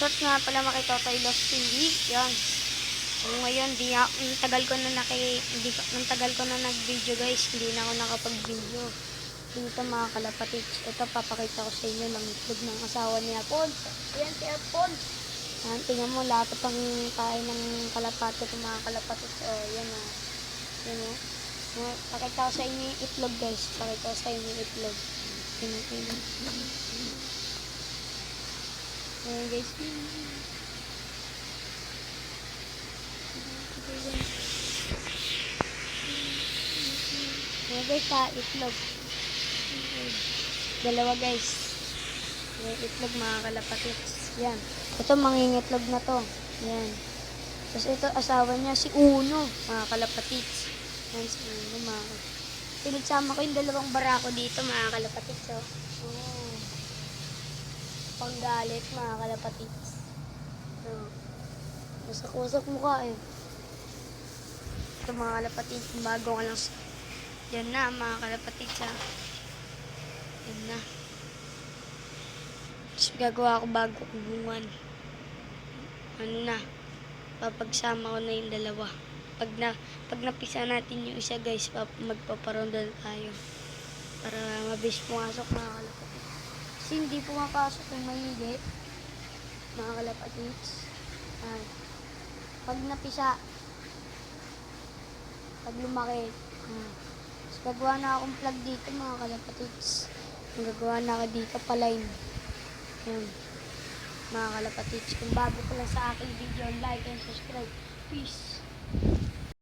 Shoutout nga pala kay Totoy Lost TV. Yan. Ngayon, ang tagal ko na nag-video guys. Hindi na ako nakapag-video. Dito mga kalapatids. Ito, papakita ko sa inyo ng itlog ng asawa ni Apod. Ayan si Apod. Ayan, tingnan mo, lahat pang kain ng kalapati ito mga kalapatids. Yan o. Yan o. Pakita ko sa inyo yung itlog guys. Pakita ko sa inyo yung itlog. Ayan guys. Ayan guys ha, itlog. Dalawa guys. Ayan, itlog mga kalapatids. Yan. Ito mangingitlog na to. Yan. Tapos ito asawa niya si Uno mga kalapatids. Yan si Uno mga. Pinagsama ko yung dalawang barako dito mga kalapatids. Oh. Panggalit mga kalapatids. Masak-wasak mukha eh. Ito mga kalapatids, bago ka lang. Yan na mga kalapatids ha. Yan na. Tapos gagawa ko bago kubungan. Ano na. Papagsama ko na yung dalawa. Pag napisa natin yung isa guys, magpaparondal tayo. Para mabilis pumasok mga kalapatids. Kasi hindi pumapasok yung mahigit. Mga kalapatids. Pag napisa, pag lumaki, so, gagawa na akong plug dito mga kalapatids. Gagawa na ako dito pa-line. Yan. Mga kalapatids, kung bago ko lang sa aking video, like and subscribe. Peace.